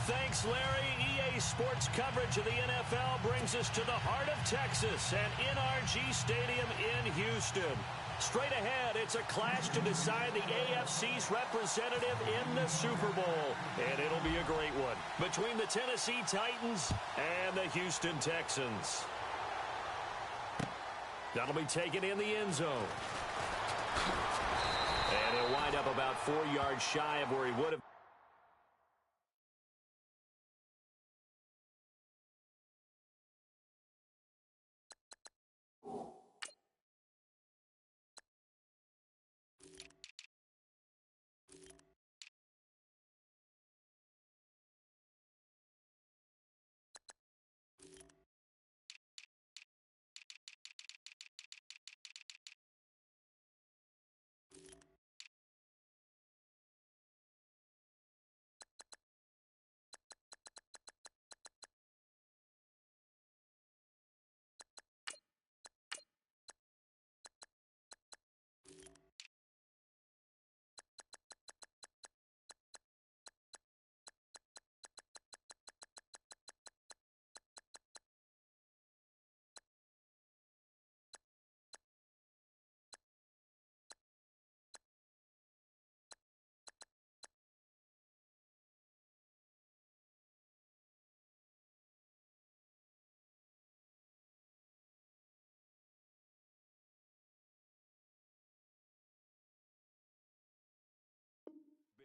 Thanks, Larry. EA Sports coverage of the NFL brings us to the heart of Texas and NRG Stadium in Houston. Straight ahead, it's a clash to decide the AFC's representative in the Super Bowl. And it'll be a great one between the Tennessee Titans and the Houston Texans. That'll be taken in the end zone. And he'll wind up about 4 yards shy of where he would have.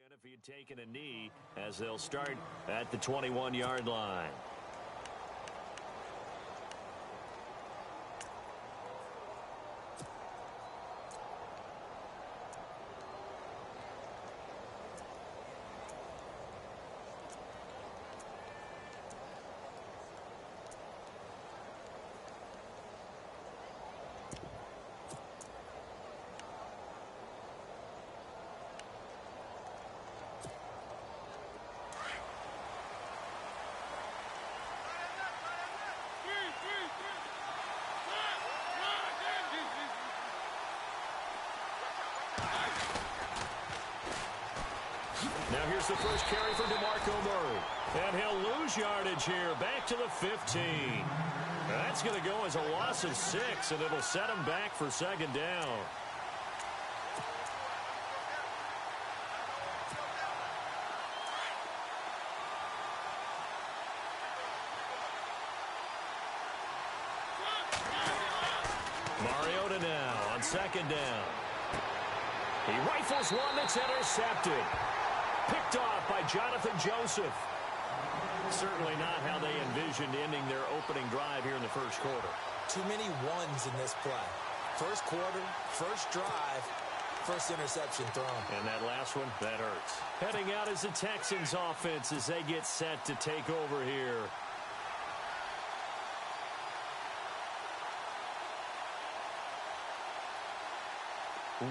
If he had taken a knee, as they'll start at the 21-yard line. Now here's the first carry for DeMarco Murray. And he'll lose yardage here, back to the 15. That's going to go as a loss of 6, and it'll set him back for second down. Mariota now on second down. He rifles one that's intercepted. Picked off by Jonathan Joseph. Certainly not how they envisioned ending their opening drive here in the first quarter. Too many ones in this play. First quarter, first drive, first interception thrown. And that last one, that hurts. Heading out is the Texans offense as they get set to take over here.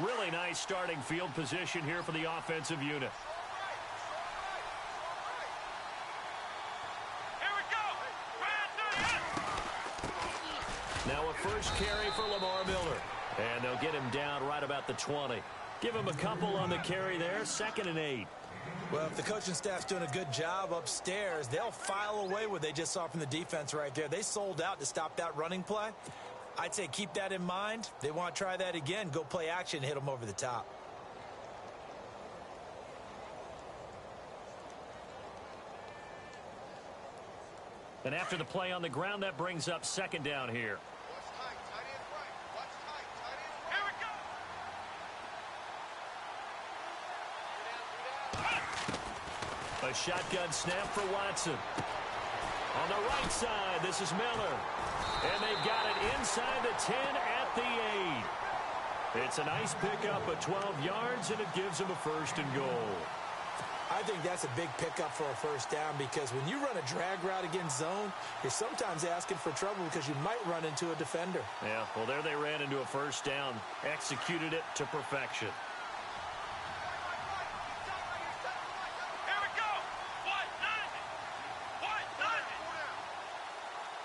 Really nice starting field position here for the offensive unit. Now a first carry for Lamar Miller. And they'll get him down right about the 20. Give him a couple on the carry there, 2nd and 8. Well, if the coaching staff's doing a good job upstairs, they'll file away what they just saw from the defense right there. They sold out to stop that running play. I'd say keep that in mind. They want to try that again. Go play action, hit them over the top. And after the play on the ground, that brings up second down here. A shotgun snap for Watson. On the right side, this is Miller. And they've got it inside the 10 at the 8. It's a nice pickup of 12 yards, and it gives them a 1st and goal. I think that's a big pickup for a first down because when you run a drag route against zone, you're sometimes asking for trouble because you might run into a defender. Yeah, well, there they ran into a first down, executed it to perfection.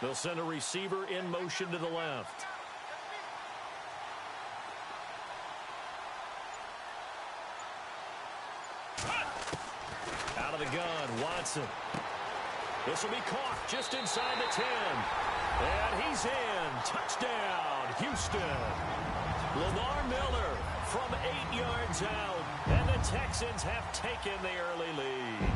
They'll send a receiver in motion to the left. Out of the gun, Watson. This will be caught just inside the 10. And he's in. Touchdown, Houston. Lamar Miller from 8 yards out. And the Texans have taken the early lead.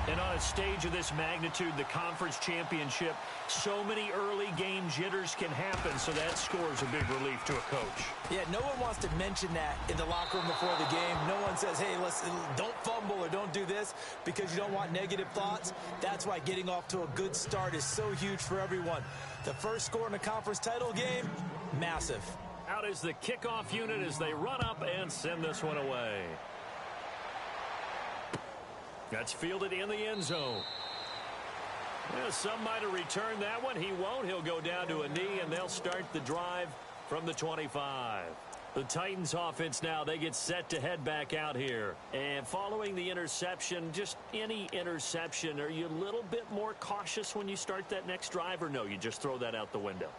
And on a stage of this magnitude, the conference championship, so many early game jitters can happen, so that scores a big relief to a coach. Yeah, no one wants to mention that in the locker room before the game. No one says, hey, don't fumble or don't do this because you don't want negative thoughts. That's why getting off to a good start is so huge for everyone. The first score in a conference title game, massive. Out is the kickoff unit as they run up and send this one away. That's fielded in the end zone. Yeah, some might have returned that one. He won't. He'll go down to a knee, and they'll start the drive from the 25. The Titans offense now, they get set to head back out here. And following the interception, just any interception, are you a little bit more cautious when you start that next drive, or no, you just throw that out the window?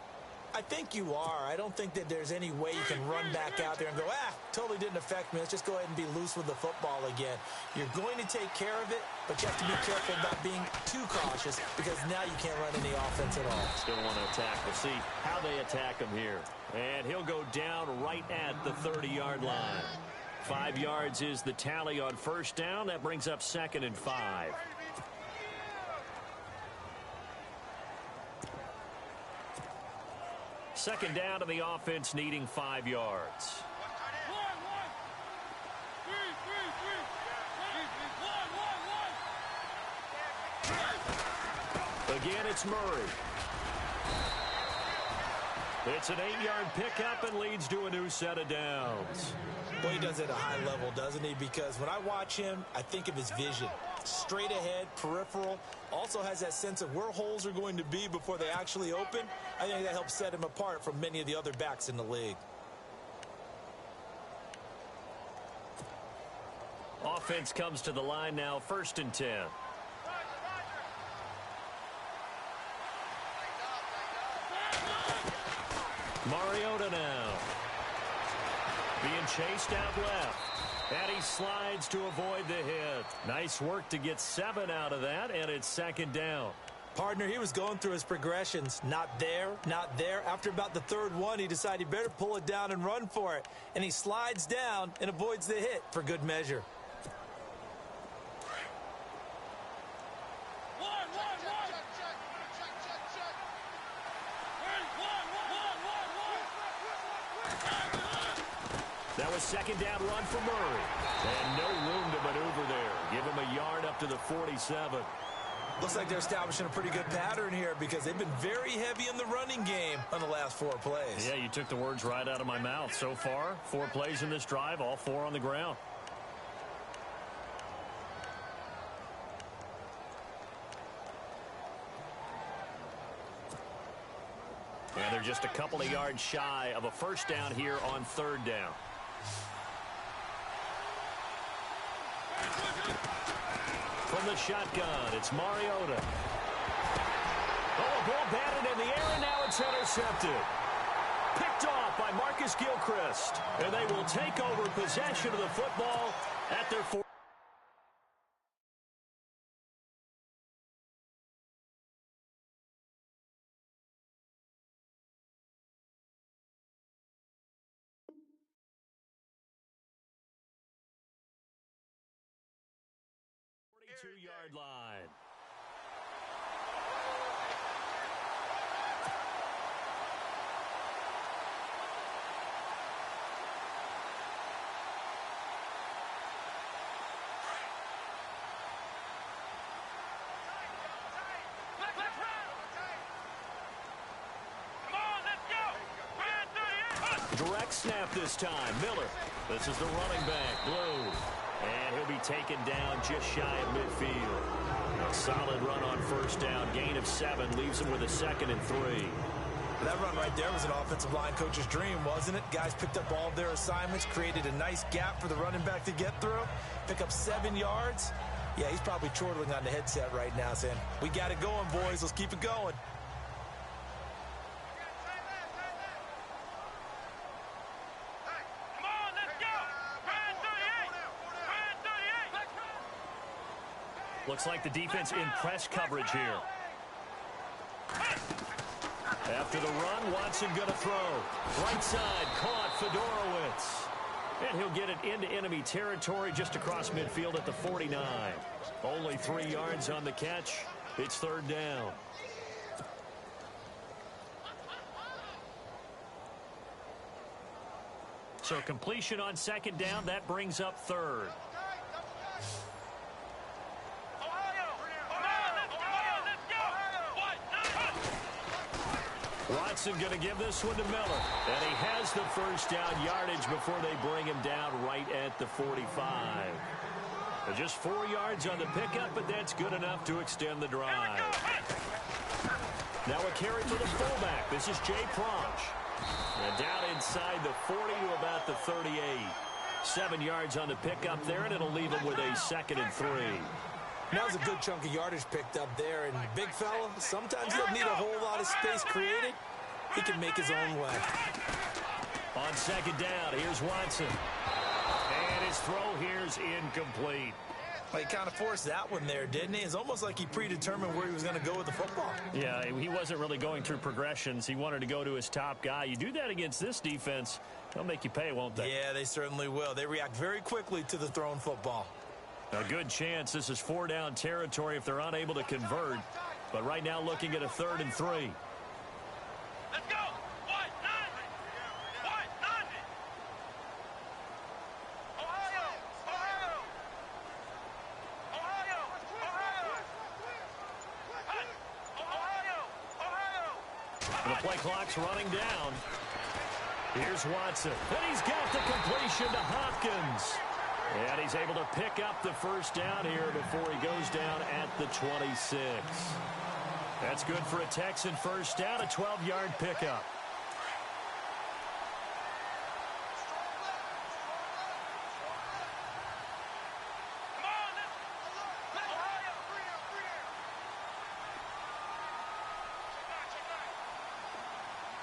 I think you are. I don't think that there's any way you can run back out there and go, totally didn't affect me. Let's just go ahead and be loose with the football again. You're going to take care of it, but you have to be careful about being too cautious because now you can't run any offense at all. Still want to attack. We'll see how they attack him here. And he'll go down right at the 30-yard line. 5 yards is the tally on first down. That brings up 2nd and 5. Second down to the offense, needing 5 yards. Again, it's Murray. It's an 8-yard pickup and leads to a new set of downs. Boy, he does it at a high level, doesn't he? Because when I watch him, I think of his vision. Straight ahead, peripheral, also has that sense of where holes are going to be before they actually open. I think that helps set him apart from many of the other backs in the league. Offense comes to the line now, 1st and 10. Mariota now. Being chased out left. And he slides to avoid the hit. Nice work to get 7 out of that, and it's 2nd down. Partner, he was going through his progressions. Not there, not there. After about the 3rd one, he decided he better pull it down and run for it. And he slides down and avoids the hit for good measure. That was 2nd down run for Murray. And no room to maneuver there. Give him a yard up to the 47. Looks like they're establishing a pretty good pattern here because they've been very heavy in the running game on the last 4 plays. Yeah, you took the words right out of my mouth. So far, 4 plays in this drive, all 4 on the ground. And they're just a couple of yards shy of a 1st down here on 3rd down. From the shotgun, it's Mariota. Oh, a ball batted in the air, and now it's intercepted. Picked off by Marcus Gilchrist. And they will take over possession of the football at their 4. Yard line. Direct snap this time. Miller. This is the running back, Blue. And he'll be taken down just shy of midfield. A solid run on 1st down. Gain of 7 leaves him with a 2nd and 3. That run right there was an offensive line coach's dream, wasn't it? Guys picked up all of their assignments, created a nice gap for the running back to get through, pick up 7 yards. Yeah, he's probably chortling on the headset right now saying, we got it going, boys. Let's keep it going. Looks like the defense in press coverage here. After the run, Watson going to throw. Right side, caught Fedorowicz. And he'll get it into enemy territory just across midfield at the 49. Only 3 yards on the catch. It's third down. So completion on second down, that brings up third. Watson going to give this one to Miller. And he has the first down yardage before they bring him down right at the 45. So just 4 yards on the pickup, but that's good enough to extend the drive. Now a carry for the fullback. This is Jay Prosch. And down inside the 40 to about the 38. 7 yards on the pickup there, and it'll leave him with a 2nd and 3. That was a good chunk of yardage picked up there. And big fella, sometimes he doesn't need a whole lot of space created. He can make his own way. On second down, here's Watson. And his throw here's incomplete. Well, he kind of forced that one there, didn't he? It's almost like he predetermined where he was going to go with the football. Yeah, he wasn't really going through progressions. He wanted to go to his top guy. You do that against this defense, they'll make you pay, won't they? Yeah, they certainly will. They react very quickly to the thrown football. A good chance this is 4-down territory if they're unable to convert. But right now looking at a 3rd and 3. Let's go! What? None! Ohio! Ohio! Ohio! Ohio! The play clock's running down. Here's Watson. And he's got the completion to Hopkins. And he's able to pick up the first down here before he goes down at the 26. That's good for a Texan first down, a 12-yard pickup.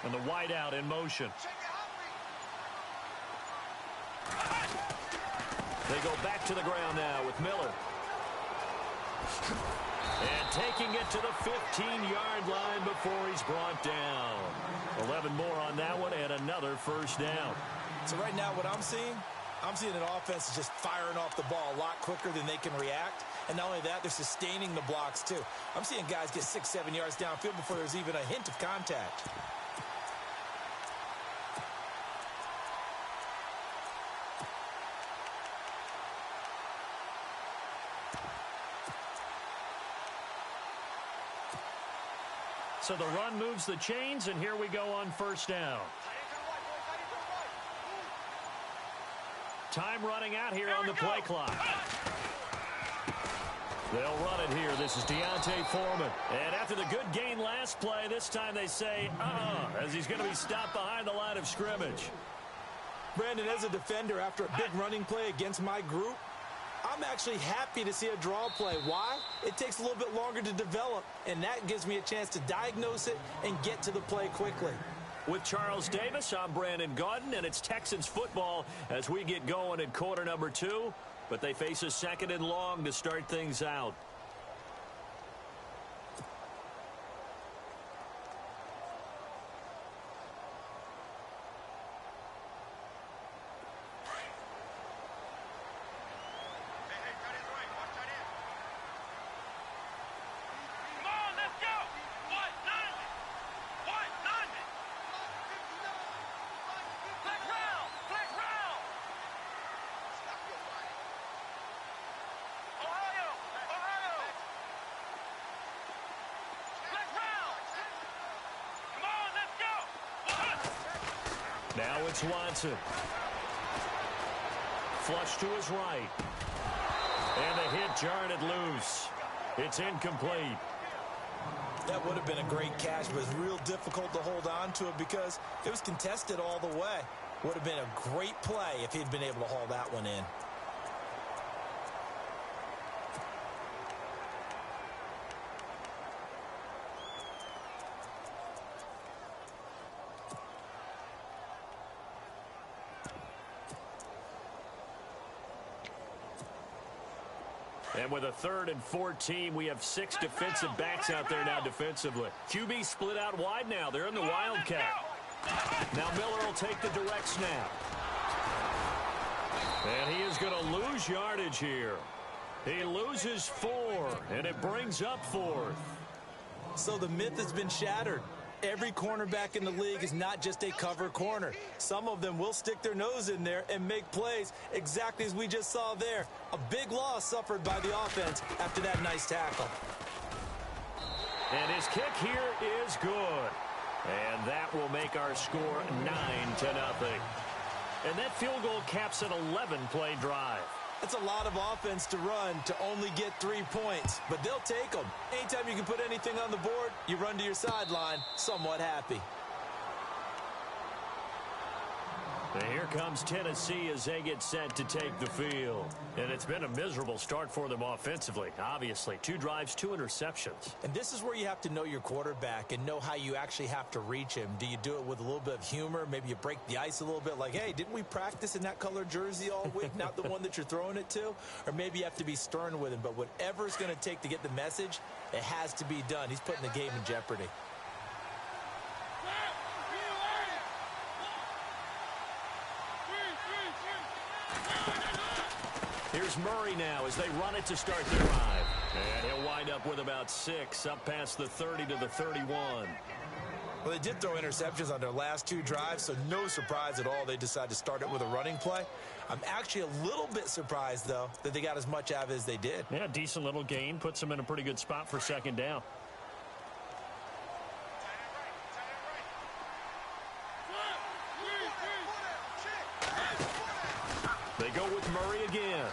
And the wideout in motion. They go back to the ground now with Miller. And taking it to the 15-yard line before he's brought down. 11 more on that one and another first down. So right now what I'm seeing an offense that's just firing off the ball a lot quicker than they can react. And not only that, they're sustaining the blocks too. I'm seeing guys get 6-7 yards downfield before there's even a hint of contact. So the run moves the chains, and here we go on first down. Time running out here on the play clock. They'll run it here. This is Deontay Foreman. And after the good gain last play, this time they say, as he's going to be stopped behind the line of scrimmage. Brandon, as a defender, after a big running play against my group, I'm actually happy to see a draw play. Why? It takes a little bit longer to develop, and that gives me a chance to diagnose it and get to the play quickly. With Charles Davis, I'm Brandon Gaudin, and it's Texans football as we get going in quarter number 2. But they face a 2nd and long to start things out. Now it's Watson. Flush to his right. And the hit jarred it loose. It's incomplete. That would have been a great catch, but it's real difficult to hold on to it because it was contested all the way. Would have been a great play if he'd been able to haul that one in. And with a 3rd and 14, we have 6 defensive backs out there now defensively. QB split out wide now. They're in the Wildcat. Now Miller will take the direct snap. And he is going to lose yardage here. He loses 4, and it brings up 4th. So the myth has been shattered. Every cornerback in the league is not just a cover corner. Some of them will stick their nose in there and make plays exactly as we just saw there. A big loss suffered by the offense after that nice tackle. And his kick here is good. And that will make our score 9-0. And that field goal caps an 11-play drive. That's a lot of offense to run to only get 3 points, but they'll take them. Anytime you can put anything on the board, you run to your sideline somewhat happy. And here comes Tennessee as they get set to take the field. And it's been a miserable start for them offensively, obviously. 2 drives, 2 interceptions. And this is where you have to know your quarterback and know how you actually have to reach him. Do you do it with a little bit of humor? Maybe you break the ice a little bit like, hey, didn't we practice in that color jersey all week, not the one that you're throwing it to? Or maybe you have to be stern with him. But whatever it's going to take to get the message, it has to be done. He's putting the game in jeopardy. Here's Murray now as they run it to start the drive. And he'll wind up with about 6 up past the 30 to the 31. Well, they did throw interceptions on their last 2 drives, so no surprise at all they decided to start it with a running play. I'm actually a little bit surprised, though, that they got as much out of it as they did. Yeah, decent little gain. Puts them in a pretty good spot for 2nd down. They go with Murray again.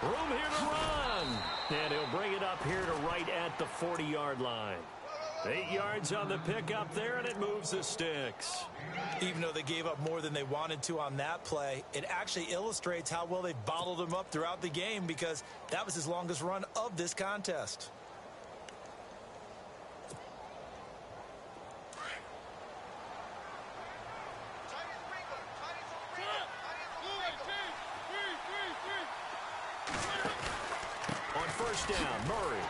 Room here to run. And he'll bring it up here to right at the 40-yard line. 8 yards on the pickup there, and it moves the sticks. Even though they gave up more than they wanted to on that play, it actually illustrates how well they bottled him up throughout the game because that was his longest run of this contest. Down, Murray.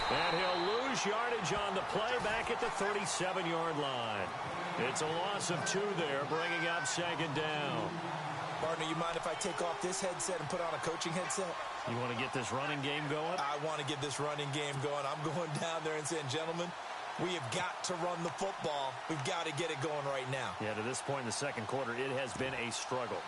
And he'll lose yardage on the play back at the 37-yard line. It's a loss of 2 there, bringing up 2nd down. Partner, you mind if I take off this headset and put on a coaching headset? You want to get this running game going? I want to get this running game going. I'm going down there and saying, gentlemen, we have got to run the football. We've got to get it going right now. Yeah, to this point in the 2nd quarter, it has been a struggle.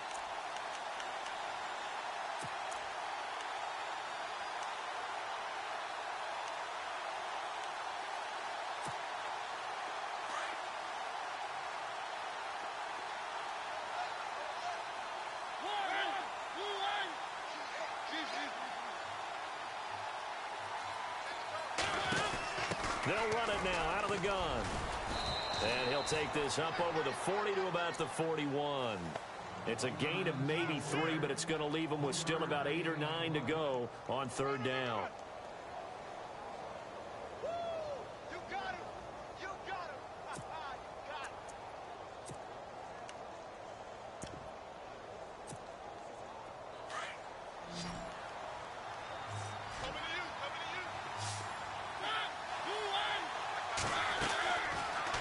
They'll run it now out of the gun. And he'll take this up over the 40 to about the 41. It's a gain of maybe 3, but it's going to leave them with still about 8 or 9 to go on 3rd down. You got him! You got him! You got him! Coming to you! Coming to you!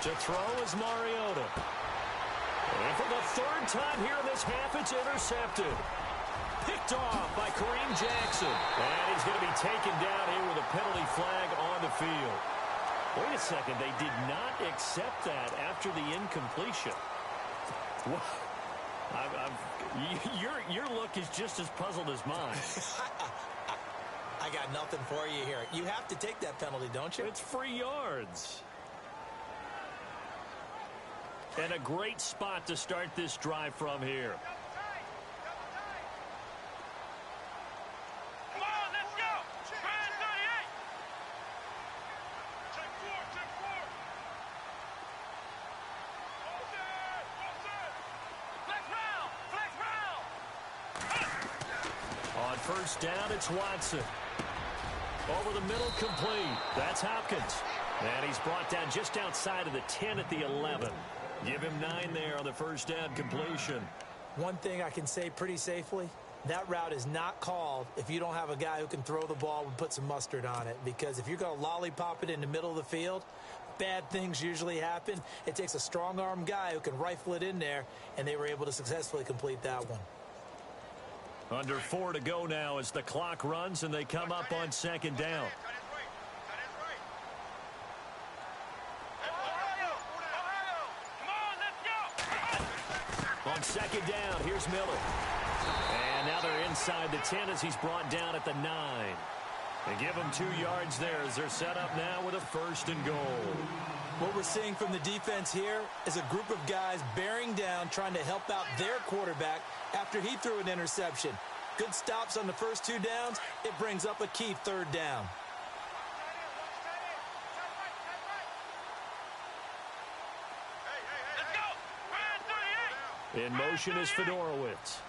To throw is Mariota. And for the 3rd time here in this half, it's intercepted. Picked off by Kareem Jackson. And he's going to be taken down here with a penalty flag on the field. Wait a second. They did not accept that after the incompletion. Your look is just as puzzled as mine. I got nothing for you here. You have to take that penalty, don't you? It's free yards. And a great spot to start this drive from here. Come on, let's go! Brand 38! Check 4, check 4! Flex round! On 1st down, it's Watson. Over the middle, complete. That's Hopkins. And he's brought down just outside of the 10 at the 11. Give him 9 there on the 1st down completion. One thing I can say pretty safely, that route is not called if you don't have a guy who can throw the ball and put some mustard on it. Because if you're going to lollipop it in the middle of the field, bad things usually happen. It takes a strong-arm guy who can rifle it in there, and they were able to successfully complete that one. Under 4 to go now as the clock runs and they come up on second down. On second down, here's Miller. And now they're inside the 10 as he's brought down at the 9. They give him 2 yards there as they're set up now with a 1st and goal. What we're seeing from the defense here is a group of guys bearing down, trying to help out their quarterback after he threw an interception. Good stops on the first 2 downs. It brings up a key 3rd down. In motion is Fedorowicz.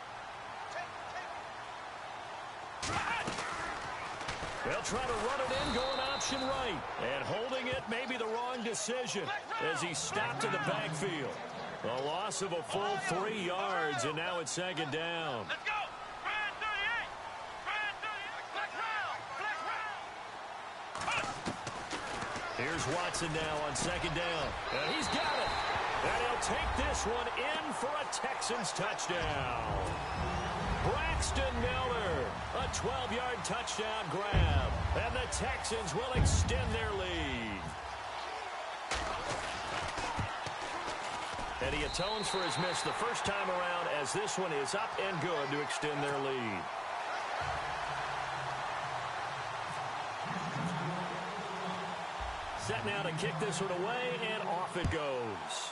They'll try to run it in, going option right. And holding it may be the wrong decision as he stopped in the backfield. A loss of a full 3 yards, and now it's second down. Let's go! Brand 38! Brand 38! Flex round! Flex round! Here's Watson now on second down. And he's got it. And he'll take this one in for a Texans touchdown. Braxton Miller, a 12-yard touchdown grab. And the Texans will extend their lead. And he atones for his miss the first time around as this one is up and good to extend their lead. Set now to kick this one away, and off it goes.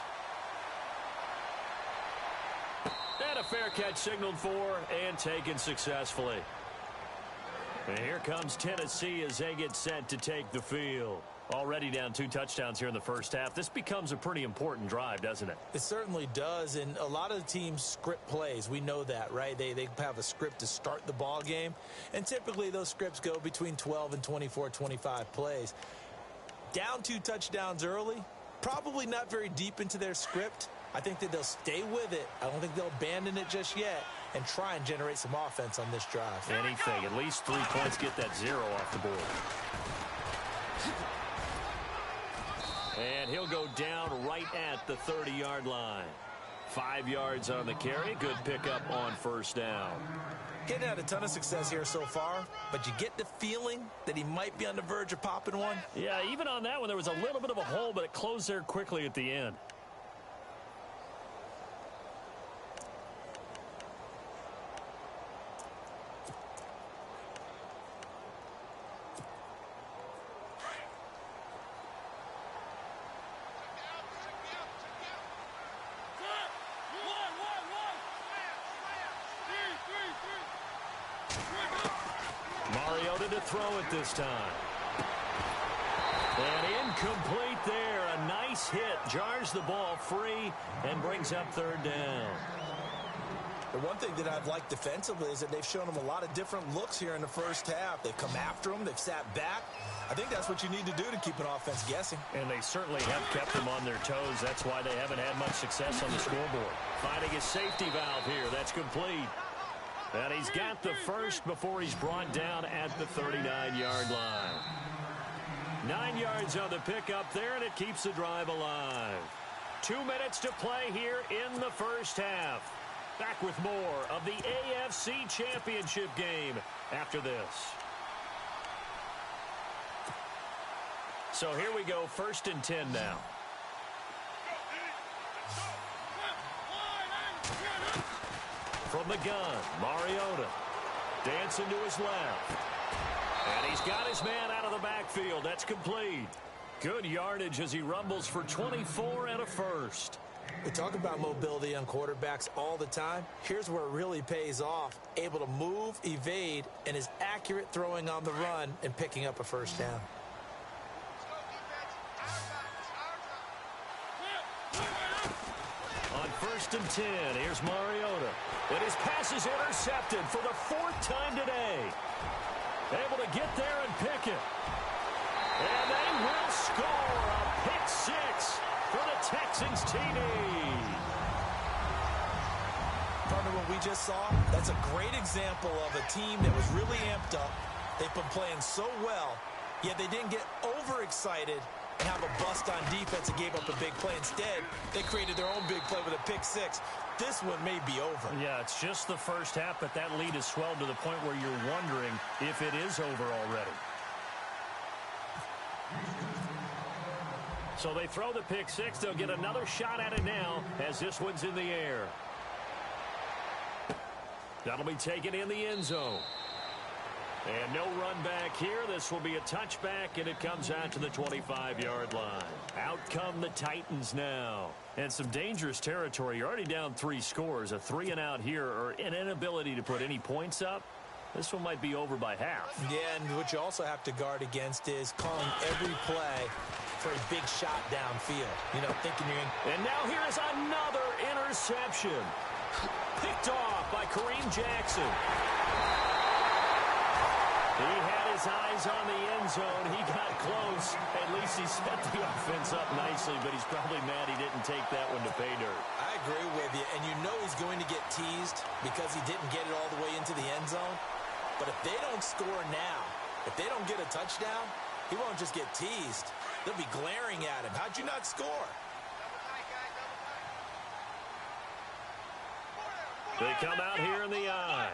And a fair catch signaled for and taken successfully. And here comes Tennessee as they get set to take the field. Already down 2 touchdowns here in the first half. This becomes a pretty important drive, doesn't it? It certainly does, and a lot of the teams script plays. We know that, right? They have a script to start the ball game, and typically those scripts go between 12 and 24, 25 plays. Down 2 touchdowns early, probably not very deep into their script. I think that they'll stay with it. I don't think they'll abandon it just yet and try and generate some offense on this drive. Anything, at least 3 points, get that 0 off the board. And he'll go down right at the 30-yard line. 5 yards on the carry. Good pickup on first down. He hadn't had a ton of success here so far, but you get the feeling that he might be on the verge of popping one. Yeah, even on that one, there was a little bit of a hole, but it closed there quickly at the end. To throw it this time. And incomplete there. A nice hit. Jars the ball free and brings up 3rd down. The one thing that I've liked defensively is that they've shown them a lot of different looks here in the first half. They've come after them. They've sat back. I think that's what you need to do to keep an offense guessing. And they certainly have kept them on their toes. That's why they haven't had much success on the scoreboard. Finding a safety valve here. That's complete. And he's got the first before he's brought down at the 39-yard line. 9 yards on the pickup there, and it keeps the drive alive. 2 minutes to play here in the first half. Back with more of the AFC Championship game after this. So here we go, 1st and 10 now. From the gun, Mariota. Dancing to his left. And he's got his man out of the backfield. That's complete. Good yardage as he rumbles for 24 and a first. We talk about mobility on quarterbacks all the time. Here's where it really pays off. Able to move, evade, and is accurate throwing on the run and picking up a first down. On 1st and 10, here's Mariota. And his pass is intercepted for the 4th time today. Able to get there and pick it. And they will score a pick 6 for the Texans TD. partner, what we just saw, that's a great example of a team that was really amped up. They've been playing so well, yet they didn't get overexcited and have a bust on defense and gave up a big play. Instead, they created their own big play with a pick six. This one may be over. Yeah, it's just the first half, but that lead has swelled to the point where you're wondering if it is over already. So they throw the pick six. They'll get another shot at it now as this one's in the air. That'll be taken in the end zone. And no run back here. This will be a touchback, and it comes out to the 25-yard line. Out come the Titans now. And some dangerous territory. You're already down 3 scores. A 3-and-out here, or an inability to put any points up. This one might be over by half. Yeah, and what you also have to guard against is calling every play for a big shot downfield. You know, thinking you're in. And now here is another interception. Picked off by Kareem Jackson. He had his eyes on the end zone. He got close. At least he set the offense up nicely, but he's probably mad he didn't take that one to pay dirt. I agree with you, and you know he's going to get teased because he didn't get it all the way into the end zone. But if they don't score now, if they don't get a touchdown, he won't just get teased. They'll be glaring at him. How'd you not score? They come out here in the eye.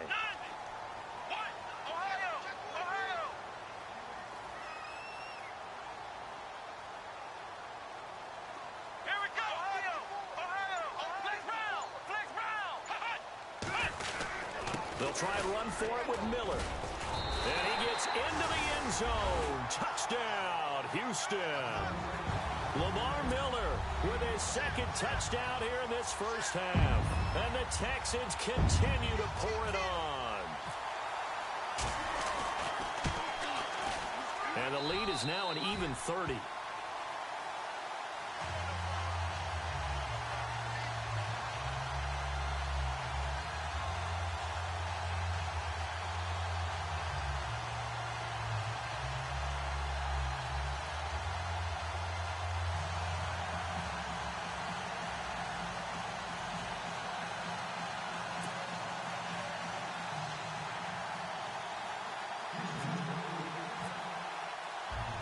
They'll try and run for it with Miller. And he gets into the end zone. Touchdown, Houston. Lamar Miller with his second touchdown here in this first half. And the Texans continue to pour it on. And the lead is now an even 30.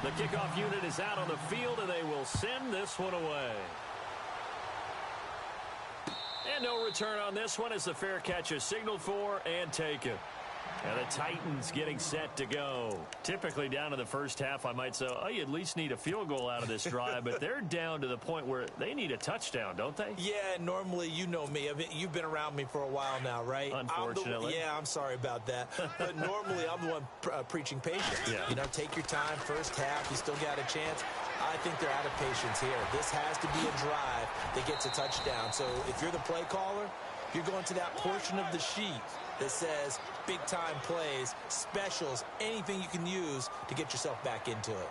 The kickoff unit is out on the field, and they will send this one away. And no return on this one as the fair catch is signaled for and taken. And the Titans getting set to go. Typically down to the first half, I might say, oh, you at least need a field goal out of this drive. But they're down to the point where they need a touchdown, don't they? Yeah, normally, you know me. You've been around me for a while now, right? Unfortunately. I'm sorry about that. But normally, I'm the one preaching patience. Yeah. You know, take your time. First half, you still got a chance. I think they're out of patience here. This has to be a drive that gets a touchdown. So if you're the play caller, you're going to that portion of the sheet that says big-time plays, specials, anything you can use to get yourself back into it.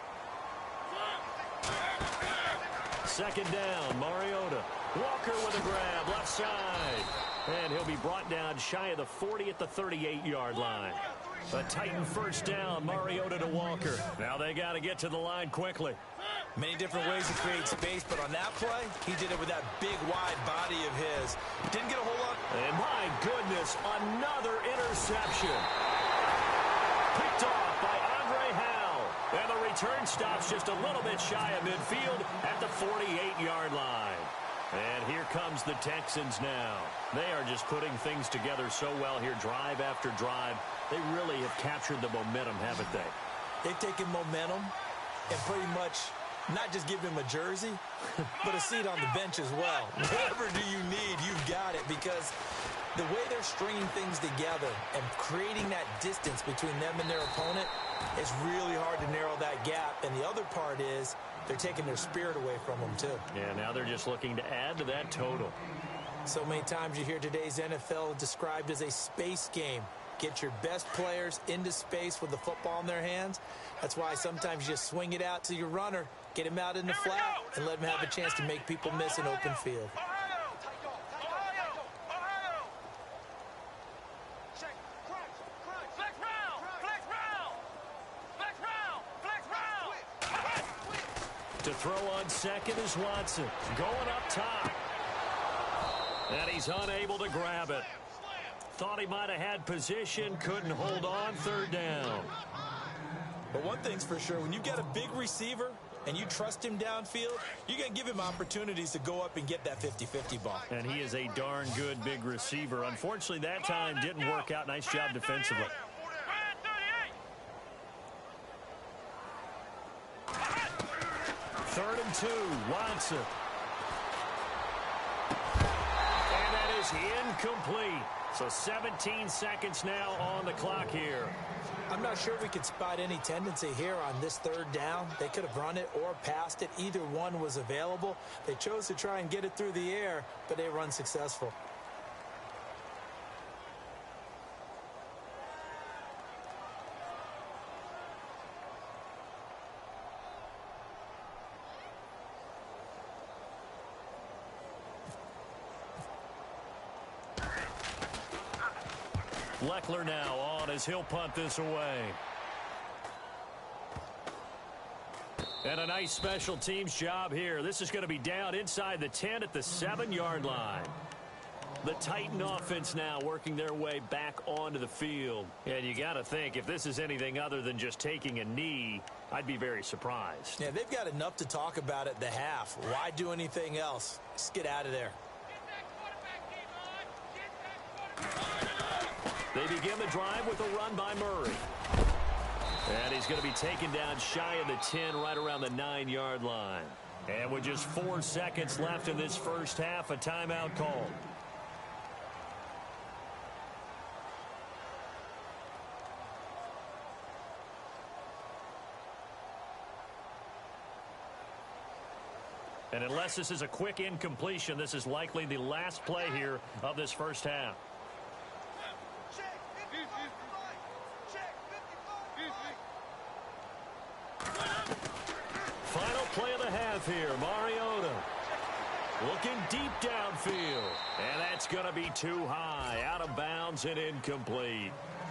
Second down, Mariota. Walker with a grab, left side. And he'll be brought down shy of the 40 at the 38-yard line. A Titan first down, Mariota to Walker. Now they got to get to the line quickly. Many different ways to create space, but on that play, he did it with that big, wide body of his. Didn't get a whole lot. And my goodness, another interception. Picked off by Andre Howell. And the return stops just a little bit shy of midfield at the 48-yard line. And here comes the Texans now. They are just putting things together so well here, drive after drive. They really have captured the momentum, haven't they? They've taken momentum and pretty much not just give him a jersey, but a seat on the bench as well. Whatever do you need, you've got it, because the way they're stringing things together and creating that distance between them and their opponent, it's really hard to narrow that gap. And the other part is they're taking their spirit away from them, too. Yeah, now they're just looking to add to that total. So many times you hear today's NFL described as a space game. Get your best players into space with the football in their hands. That's why sometimes you just swing it out to your runner, get him out in the flat, and let him have a chance to make people miss an open field. To throw on second is Watson. Going up top. And he's unable to grab it. Thought he might have had position, couldn't hold on, third down. But one thing's for sure, when you've got a big receiver and you trust him downfield, you're going to give him opportunities to go up and get that 50-50 ball. And he is a darn good big receiver. Unfortunately, that time didn't work out. Nice job defensively. Third and 2, Watson. And that is incomplete. So 17 seconds now on the clock here. I'm not sure we could spot any tendency here on this third down. They could have run it or passed it. Either one was available. They chose to try and get it through the air, but they were unsuccessful. Leckler now on as he'll punt this away. And a nice special teams job here. This is going to be down inside the 10 at the 7-yard line. The Titan offense now working their way back onto the field. And you got to think, if this is anything other than just taking a knee, I'd be very surprised. Yeah, they've got enough to talk about at the half. Why do anything else? Just get out of there. They begin the drive with a run by Murray. And he's going to be taken down shy of the 10, right around the 9-yard line. And with just 4 seconds left in this first half, a timeout called. And unless this is a quick incompletion, this is likely the last play here of this first half. Final play of the half here. Mariota looking deep downfield. And that's going to be too high. Out of bounds and incomplete.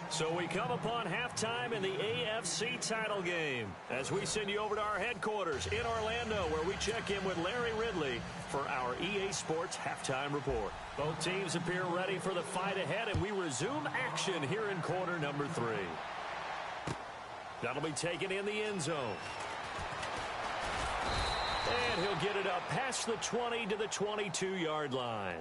So we come upon halftime in the AFC title game as we send you over to our headquarters in Orlando, where we check in with Larry Ridley for our EA Sports halftime report. Both teams appear ready for the fight ahead, and we resume action here in quarter number 3. That'll be taken in the end zone. And he'll get it up past the 20 to the 22-yard line.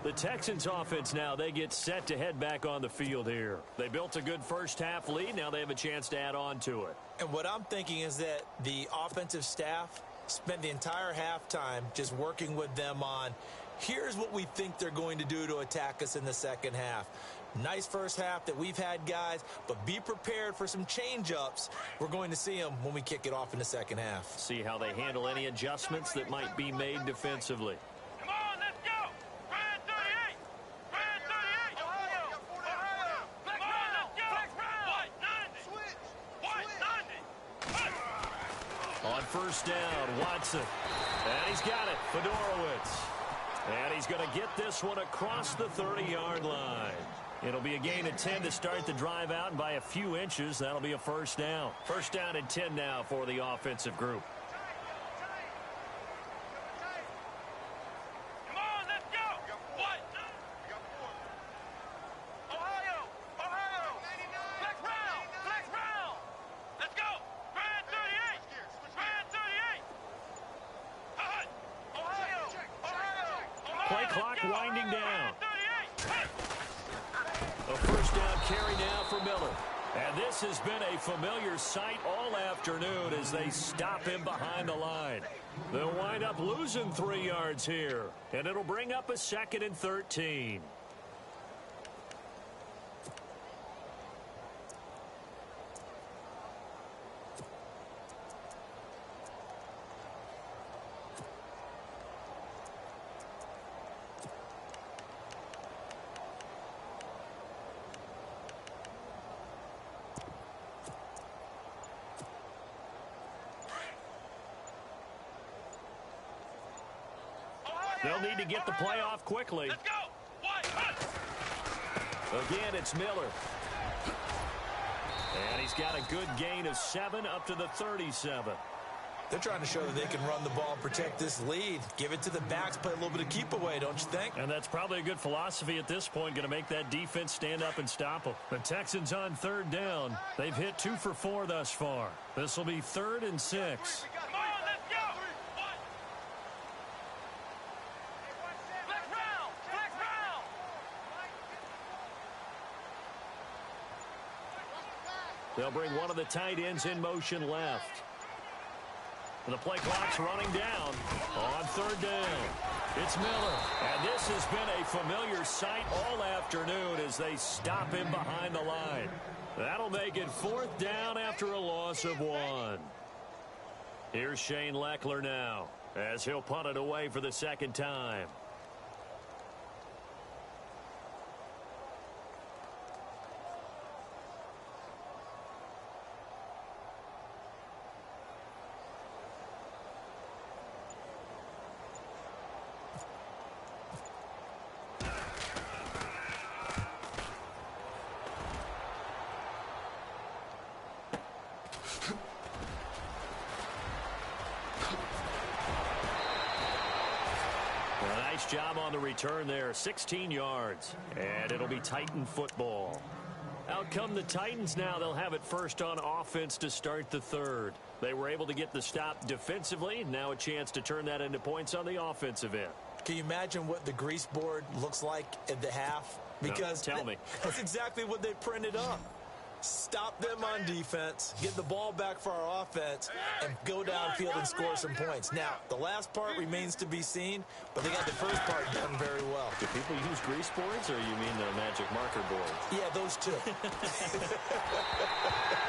The Texans offense now, they get set to head back on the field here. They built a good first half lead. Now they have a chance to add on to it. And what I'm thinking is that the offensive staff spent the entire halftime just working with them on, here's what we think they're going to do to attack us in the second half. Nice first half that we've had, guys, but be prepared for some change-ups. We're going to see them when we kick it off in the second half. See how they handle any adjustments that might be made defensively. Come on, let's go! Brand 38! Brand 38! Ohio! Ohio! Come on, let's go! White 90! Switch! White 90! On first down, Watson. And he's got it, Fedorowicz. And he's going to get this one across the 30-yard line. It'll be a gain of 10 to start the drive out, and by a few inches, that'll be a first down. First down and 10 now for the offensive group. Come on, let's go! White 90! Ohio! Ohio! Flex round! Flex round! Let's go! Brand 38! Brand 38! Ohio! Ohio! Play clock winding down. 38! A first down carry now for Miller. And this has been a familiar sight all afternoon as they stop him behind the line. They'll wind up losing 3 yards here, and it'll bring up a 2nd and 13. They'll need to get the play off quickly. Let's go! White! Again, it's Miller. And he's got a good gain of 7 up to the 37. They're trying to show that they can run the ball and protect this lead. Give it to the backs, play a little bit of keep away, don't you think? And that's probably a good philosophy at this point, going to make that defense stand up and stop them. The Texans on third down. They've hit 2 for 4 thus far. This will be 3rd and 6. Come on, let's go. Black round, black round. They'll bring one of the tight ends in motion left. The play clock's running down on third down. It's Miller. And this has been a familiar sight all afternoon as they stop him behind the line. That'll make it 4th down after a loss of 1. Here's Shane Leckler now as he'll punt it away for the 2nd time. Nice job on the return there, 16 yards, and it'll be Titan football. Out come the Titans now. They'll have it first on offense to start the 3rd. They were able to get the stop defensively. Now a chance to turn that into points on the offensive end. Can you imagine what the grease board looks like at the half? Because no, tell me. That's exactly what they printed up. Stop them on defense, get the ball back for our offense, and go downfield and score some points. Now, the last part remains to be seen, but they got the first part done very well. Do people use grease boards, or you mean the magic marker board? Yeah, those two.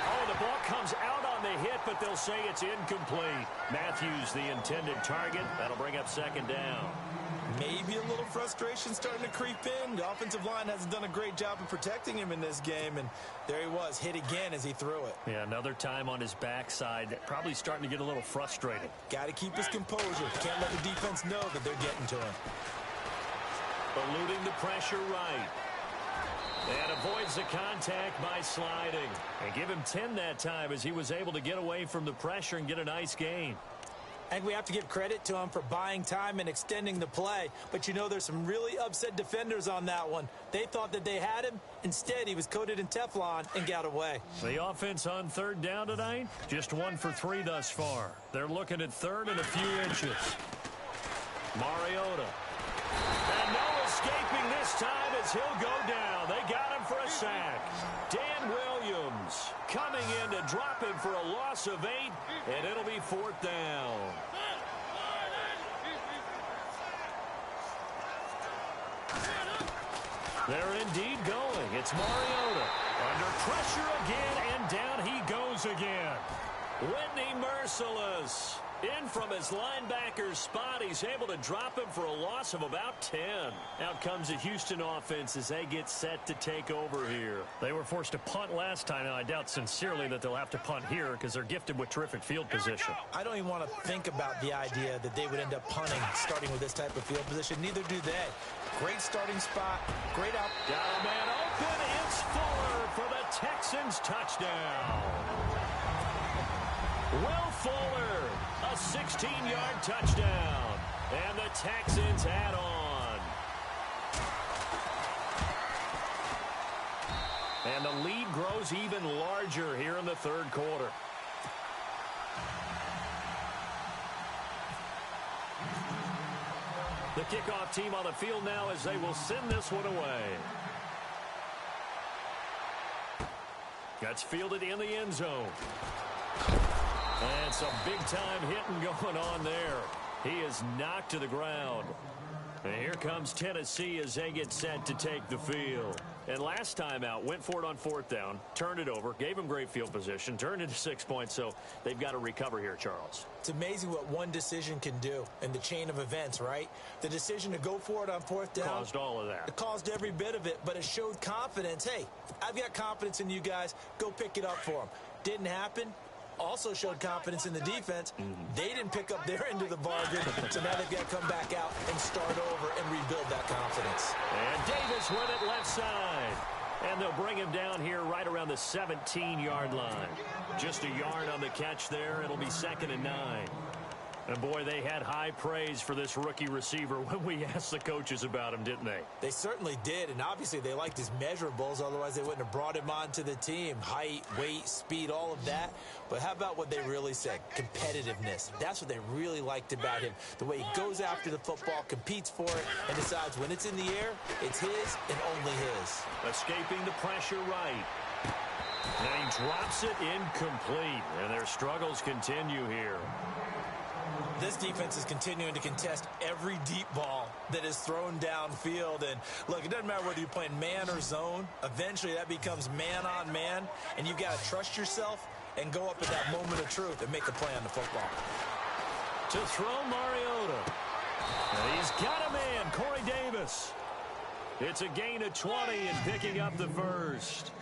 Oh, the ball comes out on the hit, but they'll say it's incomplete. Matthews, the intended target. That'll bring up 2nd down. Maybe a little frustration starting to creep in. The offensive line hasn't done a great job of protecting him in this game, and there he was, hit again as he threw it. Yeah, another time on his backside, probably starting to get a little frustrated. Got to keep his composure. Can't let the defense know that they're getting to him. Eluding the pressure right. And avoids the contact by sliding. And give him 10 that time as he was able to get away from the pressure and get a nice gain. And we have to give credit to him for buying time and extending the play. But, you know, there's some really upset defenders on that one. They thought that they had him. Instead, he was coated in Teflon and got away. The offense on 3rd down tonight, just 1 for 3 thus far. They're looking at 3rd and a few inches. Mariota. And no escaping this time as he'll go down. They got him for a sack. Dan Williams coming in to drop him for a loss of 8, and it'll be 4th down. They're indeed going. It's Mariota. Under pressure again, and down he goes again. Whitney merciless. In from his linebacker's spot, he's able to drop him for a loss of about 10. Out comes the Houston offense as they get set to take over here. They were forced to punt last time, and I doubt sincerely that they'll have to punt here because they're gifted with terrific field position. I don't even want to think about the idea that they would end up punting starting with this type of field position. Neither do they. Great starting spot, great out. Got a man open. It's Fuller for the Texans touchdown. Will Fuller, a 16-yard touchdown, and the Texans add on. And the lead grows even larger here in the 3rd quarter. The kickoff team on the field now as they will send this one away. That's fielded in the end zone. And some big-time hitting going on there. He is knocked to the ground. And here comes Tennessee as they get set to take the field. And last time out, went for it on 4th down, turned it over, gave him great field position, turned it to 6 points, so they've got to recover here, Charles. It's amazing what one decision can do in the chain of events, right? The decision to go for it on 4th down. Caused all of that. It caused every bit of it, but it showed confidence. Hey, I've got confidence in you guys. Go pick it up for them. Didn't happen. Also showed confidence in the defense. They didn't pick up their end of the bargain, so now they've got to come back out and start over and rebuild that confidence. And Davis with it left side. And they'll bring him down here right around the 17-yard line. Just a yard on the catch there. It'll be 2nd and 9. And, boy, they had high praise for this rookie receiver when we asked the coaches about him, didn't they? They certainly did, and obviously they liked his measurables. Otherwise, they wouldn't have brought him onto the team. Height, weight, speed, all of that. But how about what they really said? Competitiveness. That's what they really liked about him. The way he goes after the football, competes for it, and decides when it's in the air, it's his and only his. Escaping the pressure right. And he drops it incomplete. And their struggles continue here. This defense is continuing to contest every deep ball that is thrown downfield. And, look, it doesn't matter whether you're playing man or zone. Eventually, that becomes man-on-man, and you've got to trust yourself and go up at that moment of truth and make a play on the football. To throw, Mariota. And he's got a man, Corey Davis. It's a gain of 20 and picking up the first.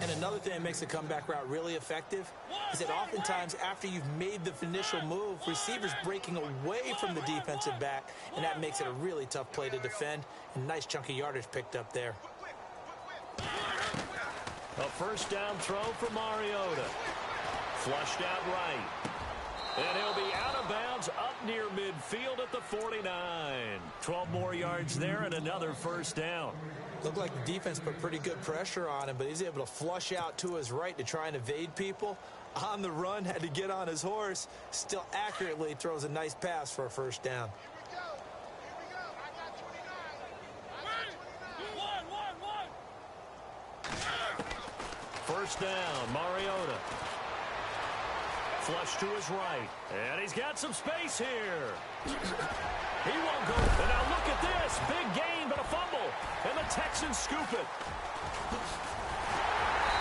And another thing that makes the comeback route really effective is that oftentimes after you've made the initial move, receivers breaking away from the defensive back, and that makes it a really tough play to defend. And nice chunk of yardage picked up there. A first down throw for Mariota. Flushed out right. And he'll be out of bounds up near midfield at the 49. 12 more yards there and another first down. Looked like the defense put pretty good pressure on him, but he's able to flush out to his right to try and evade people. On the run, had to get on his horse. Still accurately throws a nice pass for a first down. Here we go. I got 29. First down, Mariota. Flush to his right. And he's got some space here. He won't go. And now look at this. Big gain, but a fumble. And the Texans scoop it.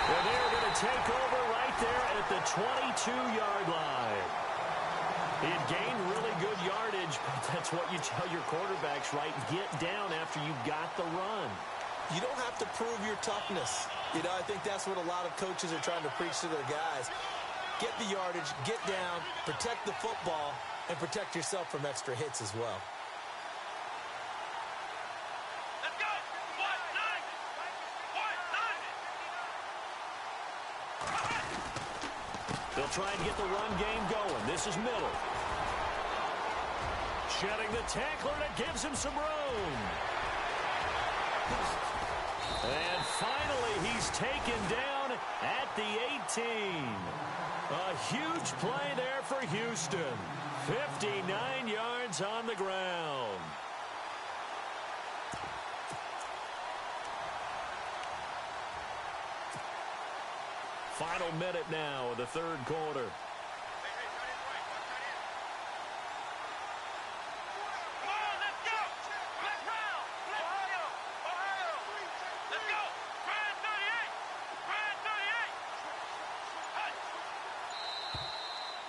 And they're going to take over right there at the 22-yard line. He had gained really good yardage, but that's what you tell your quarterbacks, right? Get down after you got the run. You don't have to prove your toughness. You know, I think that's what a lot of coaches are trying to preach to their guys. Get the yardage, get down, protect the football, and protect yourself from extra hits as well. Let's go. What? 9. They'll try and get the run game going. This is Miller. Shedding the tackler that gives him some room. And finally, he's taken down at the 18. A huge play there for Houston. 59 yards on the ground. Final minute now of the third quarter.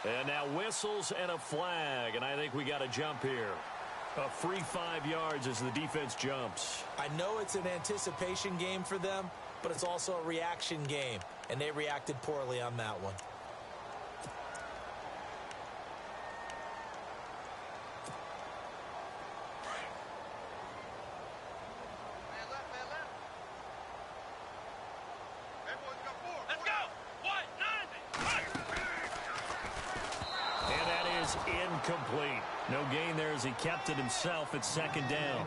And now whistles and a flag, and I think we got a jump here. A free 5 yards as the defense jumps. I know it's an anticipation game for them, but it's also a reaction game, and they reacted poorly on that one. Incomplete. No gain there as he kept it himself at second down.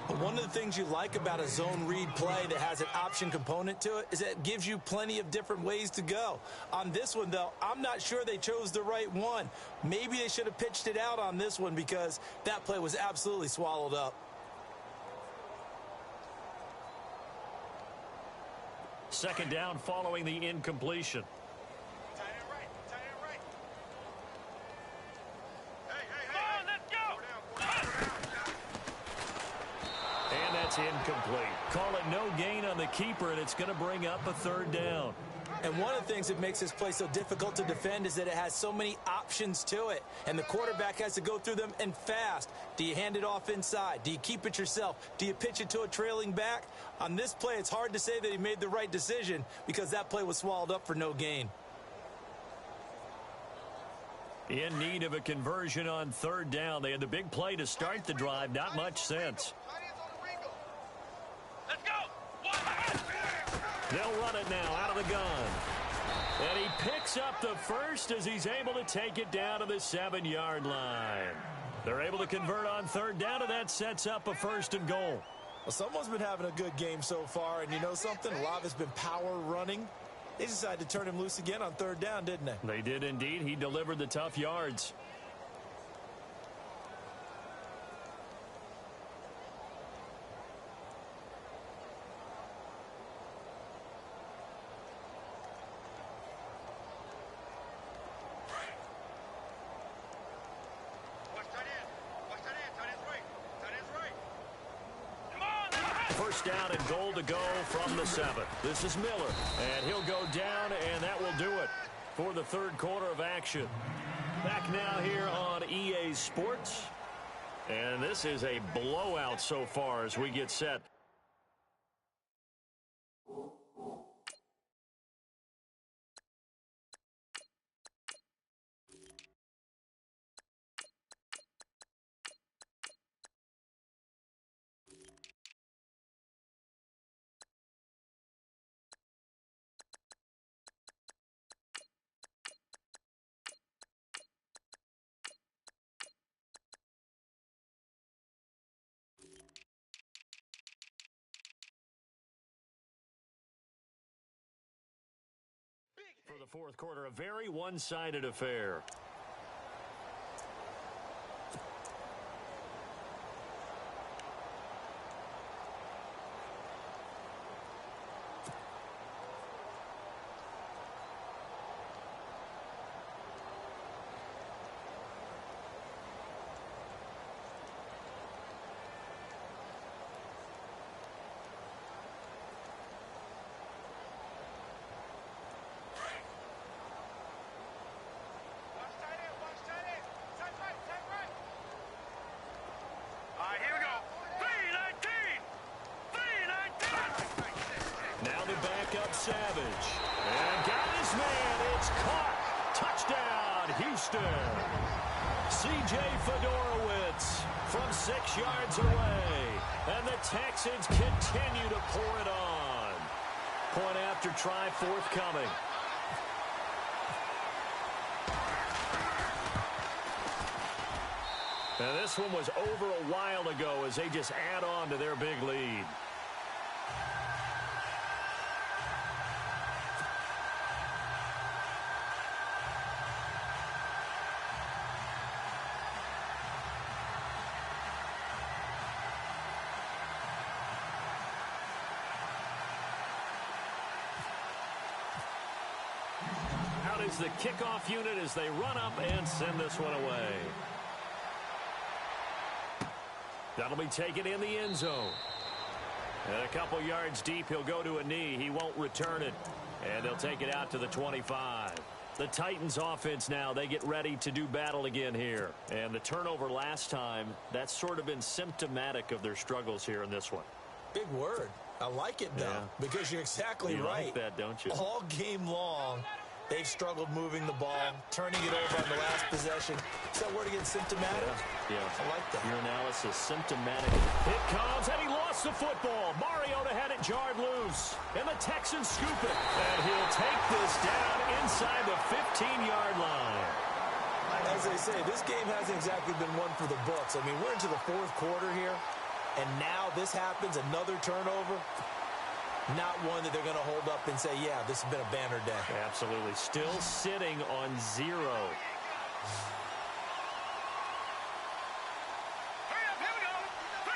But one of the things you like about a zone read play that has an option component to it is that it gives you plenty of different ways to go. On this one, though, I'm not sure they chose the right one. Maybe they should have pitched it out on this one because that play was absolutely swallowed up. Second down following the incompletion. Incomplete. Call it no gain on the keeper, and it's going to bring up a third down. And one of the things that makes this play so difficult to defend is that it has so many options to it, and the quarterback has to go through them and fast. Do you hand it off inside? Do you keep it yourself? Do you pitch it to a trailing back? On this play, it's hard to say that he made the right decision because that play was swallowed up for no gain. In need of a conversion on third down. They had the big play to start the drive. Not much sense. Let's go. They'll run it now out of the gun. And he picks up the first as he's able to take it down to the 7-yard line. They're able to convert on third down, and that sets up a 1st and goal. Well, someone's been having a good game so far, and you know something? A lot of it's been power running. They decided to turn him loose again on third down, didn't they? They did indeed. He delivered the tough yards. First down and goal to go from the 7. This is Miller, and he'll go down, and that will do it for the third quarter of action. Back now here on EA Sports, and this is a blowout so far as we get set. For the fourth quarter, a very one-sided affair. Savage. And got his man. It's caught. Touchdown, Houston. C.J. Fedorowicz from 6 yards away. And the Texans continue to pour it on. Point after try forthcoming. And this one was over a while ago as they just add on to their big lead. Is the kickoff unit as they run up and send this one away. That'll be taken in the end zone. And a couple yards deep, he'll go to a knee. He won't return it. And they'll take it out to the 25. The Titans offense now, they get ready to do battle again here. And the turnover last time, that's sort of been symptomatic of their struggles here in this one. Big word. I like it, though, because you're exactly right. You like that, don't you? All game long, they've struggled moving the ball, turning it over on the last possession. Is that word again, symptomatic? Yeah. I like that. Your analysis, symptomatic. It comes, and he lost the football. Mariota had it jarred loose, and the Texans scoop it. And he'll take this down inside the 15-yard line. As they say, this game hasn't exactly been one for the books. I mean, we're into the fourth quarter here, and now this happens, another turnover. Not one that they're going to hold up and say, yeah, this has been a banner day. Absolutely. Still sitting on 0. Hurry up, here we go. 3-19.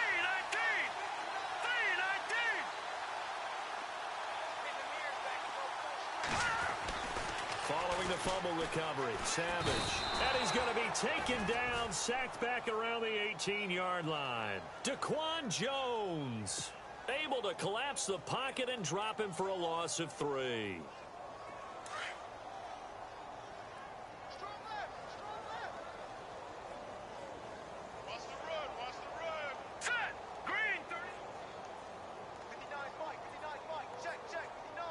3-19. Following the fumble recovery, Savage. And he's going to be taken down, sacked back around the 18-yard line. Daquan Jones able to collapse the pocket and drop him for a loss of 3. Watch the run. Set. Green. 30. 59, Mike. 59, Mike. Check. 59.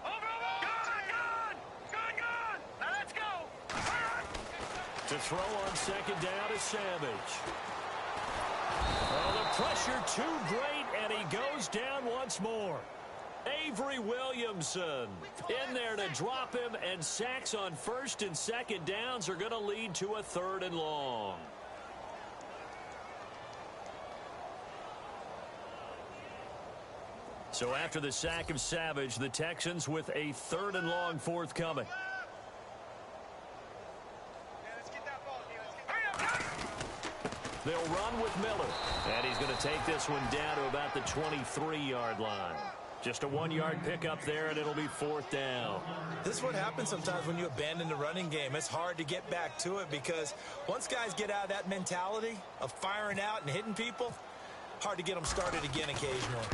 Over. Gun. Now let's go. To throw on second down is Savage. Well, the pressure too great, And he goes down once more. Avery Williamson in there to drop him, and sacks on first and second downs are going to lead to a 3rd and long. So after the sack of Savage, the Texans with a 3rd and long forthcoming. They'll run with Miller, and he's going to take this one down to about the 23-yard line. Just a 1-yard pickup there, and it'll be 4th down. This is what happens sometimes when you abandon the running game. It's hard to get back to it because once guys get out of that mentality of firing out and hitting people, hard to get them started again occasionally.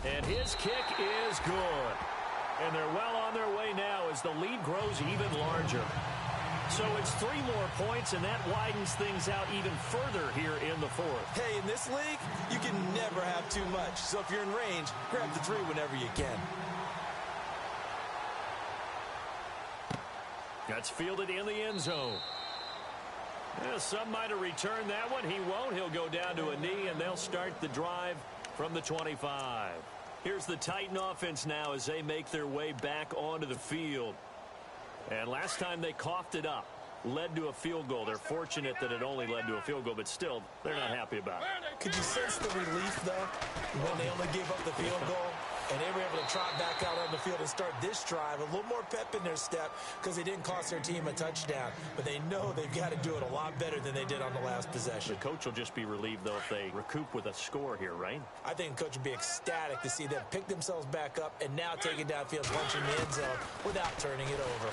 And his kick is good. And they're well on their way now as the lead grows even larger. So it's 3 more points, and that widens things out even further here in the 4th. Hey, in this league, you can never have too much. So if you're in range, grab the 3 whenever you can. That's fielded in the end zone. Yeah, some might have returned that one. He won't. He'll go down to a knee, and they'll start the drive from the 25. Here's the Titan offense now as they make their way back onto the field. And last time they coughed it up, led to a field goal. They're fortunate that it only led to a field goal, but still, they're not happy about it. Could you sense the relief, though, when they only gave up the field goal? And they were able to trot back out on the field and start this drive. A little more pep in their step because they didn't cost their team a touchdown. But they know they've got to do it a lot better than they did on the last possession. The coach will just be relieved, though, if they recoup with a score here, right? I think the coach would be ecstatic to see them pick themselves back up and now take it downfield, punching the end zone without turning it over.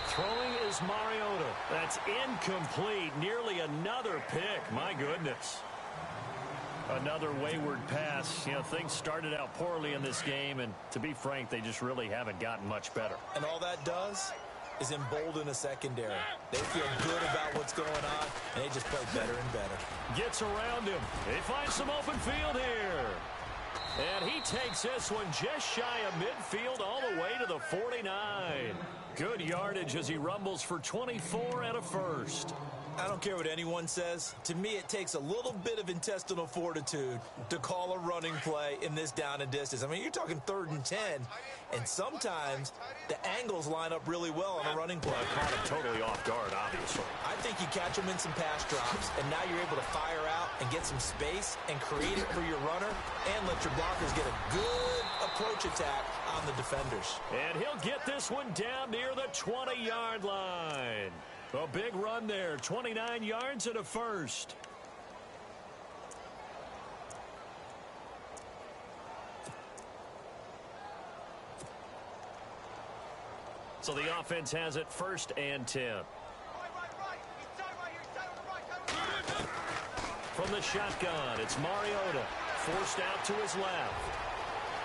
Throwing is Mariota. That's incomplete. Nearly another pick. My goodness. Another wayward pass. You know, things started out poorly in this game, and to be frank, they just really haven't gotten much better. And all that does is embolden a secondary. They feel good about what's going on, and they just play better and better. Gets around him. They find some open field here. And he takes this one just shy of midfield all the way to the 49. Good yardage as he rumbles for 24 and a first. I don't care what anyone says. To me, it takes a little bit of intestinal fortitude to call a running play in this down and distance. I mean, you're talking 3rd and 10, and sometimes the angles line up really well on a running play. Caught him totally off guard, obviously. I think you catch them in some pass drops, and now you're able to fire out and get some space and create it for your runner and let your blockers get a good approach attack on the defenders. And he'll get this one down near the 20-yard line. A big run there, 29 yards and a first. So the offense has it 1st and 10. From the shotgun, it's Mariota. Forced out to his left.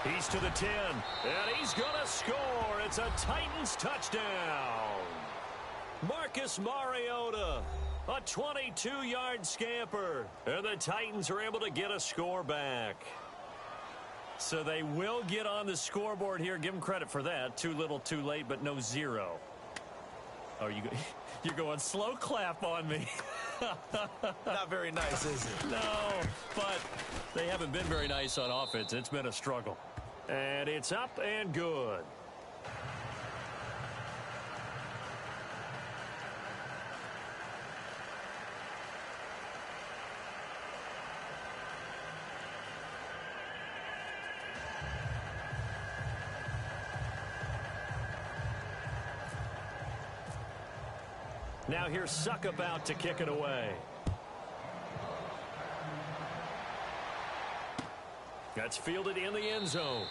He's to the 10, and he's going to score. It's a Titans touchdown. Marcus Mariota, a 22-yard scamper, and the Titans are able to get a score back. So they will get on the scoreboard here. Give them credit for that. Too little, too late, but no 0. Oh, you're going slow clap on me. Not very nice, is it? No, but they haven't been very nice on offense. It's been a struggle. And it's up and good. Now here's Suckup out to kick it away. That's fielded in the end zone.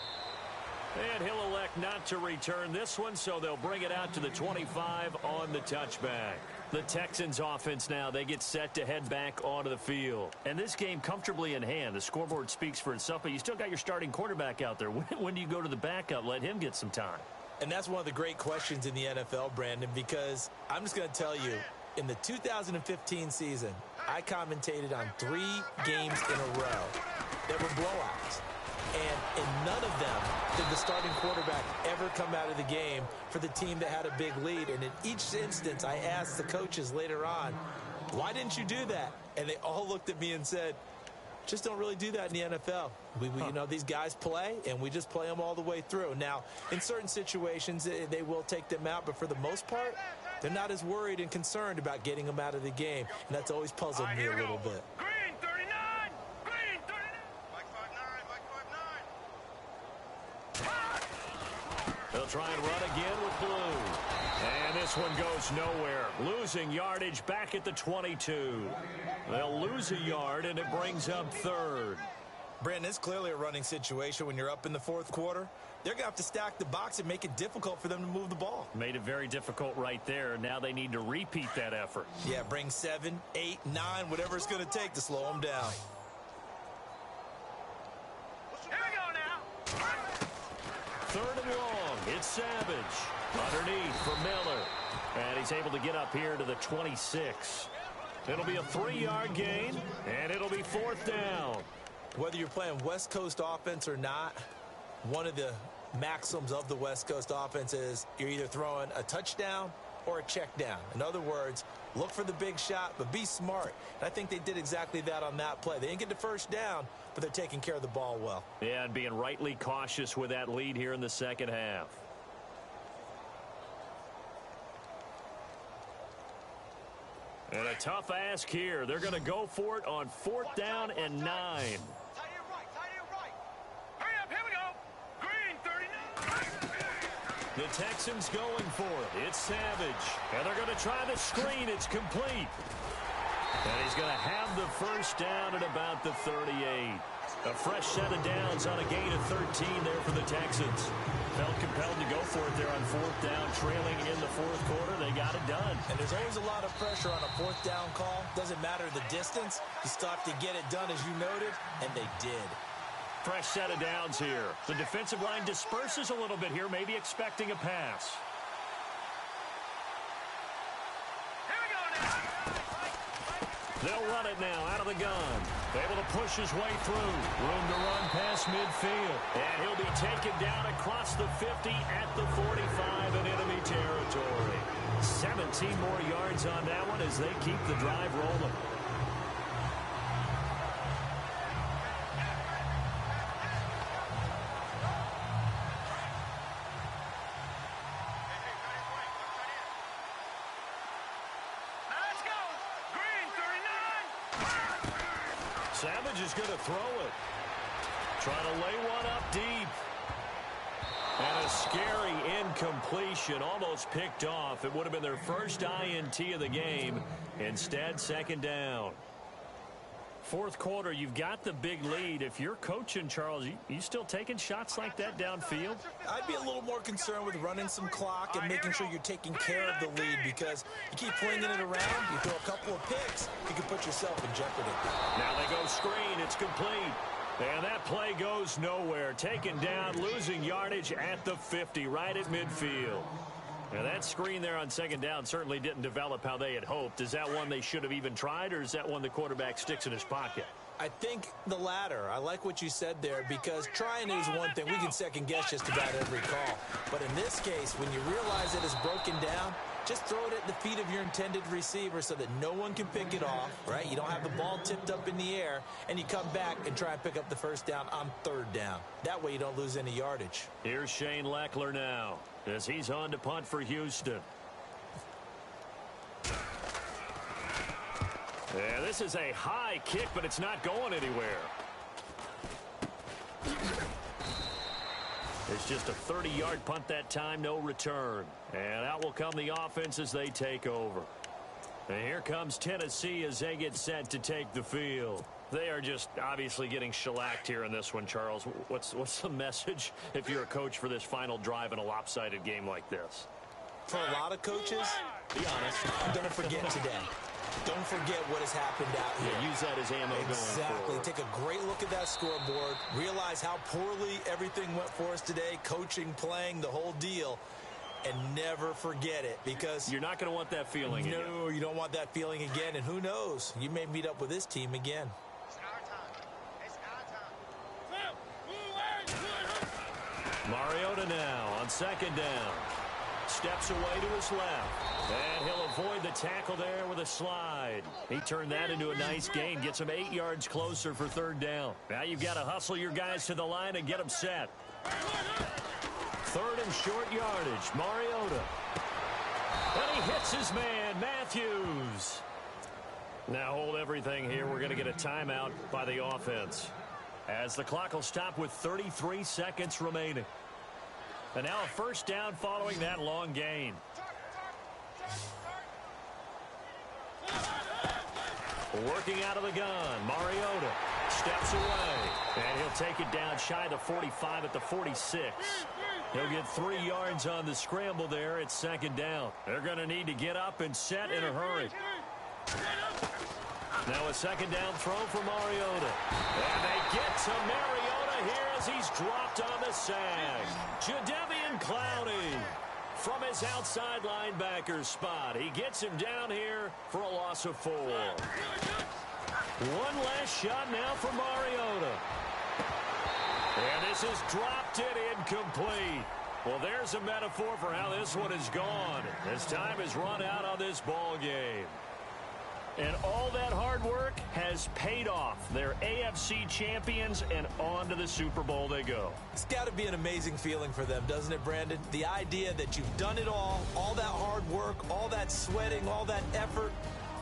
And he'll elect not to return this one, so they'll bring it out to the 25 on the touchback. The Texans offense now, they get set to head back onto the field. And this game comfortably in hand. The scoreboard speaks for itself, but you still got your starting quarterback out there. When do you go to the backup? Let him get some time. And that's one of the great questions in the NFL, Brandon, because I'm just going to tell you, in the 2015 season, I commentated on 3 games in a row that were blowouts. And in none of them did the starting quarterback ever come out of the game for the team that had a big lead. And in each instance, I asked the coaches later on, why didn't you do that? And they all looked at me and said, Just don't really do that in the NFL. You know, these guys play, and we just play them all the way through. Now, in certain situations, they will take them out, but for the most part, they're not as worried and concerned about getting them out of the game, and that's always puzzled me a little bit. Green 39! Green 39! Mike 5'9", Mike 5'9". They'll try and run again with blue. And this one goes nowhere. Losing yardage back at the 22. They'll lose a yard, and it brings up third. Brandon, it's clearly a running situation when you're up in the fourth quarter. They're going to have to stack the box and make it difficult for them to move the ball. Made it very difficult right there. Now they need to repeat that effort. Yeah, bring 7, 8, 9, whatever it's going to take to slow them down. Here we go now. Third and long. It's Savage. Underneath for Miller. And he's able to get up here to the 26. It'll be a 3-yard gain, and it'll be fourth down. Whether you're playing West Coast offense or not, one of the maxims of the West Coast offense is you're either throwing a touchdown or a check down. In other words, look for the big shot, but be smart. And I think they did exactly that on that play. They didn't get the first down, but they're taking care of the ball well. Yeah, and being rightly cautious with that lead here in the second half. And a tough ask here. They're going to go for it on 4th down and 9. Tight end right. Hurry up, here we go. Green 39. The Texans going for it. It's Savage. And they're going to try the screen. It's complete. And he's going to have the first down at about the 38. A fresh set of downs on a gain of 13 there for the Texans. Felt compelled to go for it there on 4th down, trailing in the fourth quarter. They got it done. And there's always a lot of pressure on a 4th down call. Doesn't matter the distance. You still have to get it done, as you noted, and they did. Fresh set of downs here. The defensive line disperses a little bit here, maybe expecting a pass. Here we go now. They'll run it now out of the gun. Able to push his way through. Room to run past midfield. And he'll be taken down across the 50 at the 45 in enemy territory. 17 more yards on that one as they keep the drive rolling. Let's go. Green 39. Savage is going to throw it. Trying to lay one up deep. And a scary incompletion, almost picked off. It would have been their first INT of the game. Instead, second down. Fourth quarter, you've got the big lead. If you're coaching, Charles, you still taking shots like that downfield? I'd be a little more concerned with running some clock and making sure you're taking care of the lead, because you keep flinging it around, you throw a couple of picks, you can put yourself in jeopardy. Now they go screen. It's complete. And that play goes nowhere. Taken down, losing yardage at the 50, right at midfield. Now that screen there on second down certainly didn't develop how they had hoped. Is that one they should have even tried, or is that one the quarterback sticks in his pocket? I think the latter. I like what you said there, because trying is one thing. We can second guess just about every call. But in this case, when you realize it is broken down, just throw it at the feet of your intended receiver so that no one can pick it off, right? You don't have the ball tipped up in the air, and you come back and try and pick up the first down on 3rd down. That way you don't lose any yardage. Here's Shane Leckler now as he's on to punt for Houston. Yeah, this is a high kick, but it's not going anywhere. It's just a 30-yard punt that time, no return. And out will come the offense as they take over. And here comes Tennessee as they get set to take the field. They are just obviously getting shellacked here in this one, Charles. What's the message if you're a coach for this final drive in a lopsided game like this? For a lot of coaches, be honest, don't forget today. Don't forget what has happened out here. Yeah, use that as ammo going forward. Take a great look at that scoreboard. Realize how poorly everything went for us today. Coaching, playing, the whole deal. And never forget it, because you're not going to want that feeling again. No, you don't want that feeling again. And who knows? You may meet up with this team again. It's our time. It's our time. Mariota now on second down. steps away to his left. And he'll avoid the tackle there with a slide. He turned that into a nice gain. Gets him 8 yards closer for third down. Now you've got to hustle your guys to the line and get them set. Third and short yardage. Mariota. And he hits his man, Matthews. Now hold everything here. We're going to get a timeout by the offense, as the clock will stop with 33 seconds remaining. And now a first down following that long gain. Working out of the gun, Mariota steps away, and he'll take it down shy of the 45 at the 46. He'll get 3 yards on the scramble there. It's second down. They're going to need to get up and set in a hurry. Now a second down throw for Mariota. And they get to Mariota here as he's dropped on the sag. Jadeveon Clowney from his outside linebacker spot. He gets him down here for a loss of 4. One last shot now for Mariota. And this is dropped it incomplete. Well, there's a metaphor for how this one is gone. As time has run out on this ball game. And all that hard work has paid off. They're AFC champions, and on to the Super Bowl they go. It's got to be an amazing feeling for them, doesn't it, Brandon? The idea that you've done it all that hard work, all that sweating, all that effort,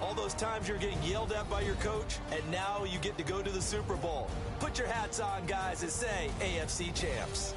all those times you're getting yelled at by your coach, and now you get to go to the Super Bowl. Put your hats on, guys, and say AFC champs.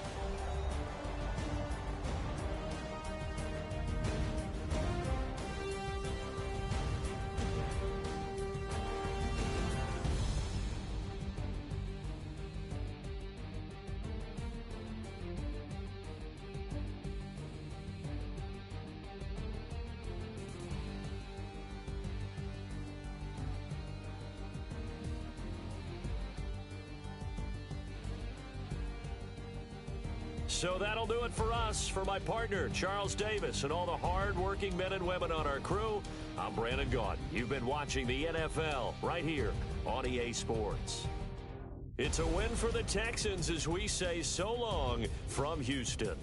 So that'll do it for us. For my partner, Charles Davis, and all the hard-working men and women on our crew, I'm Brandon Gaudin. You've been watching the NFL right here on EA Sports. It's a win for the Texans as we say so long from Houston.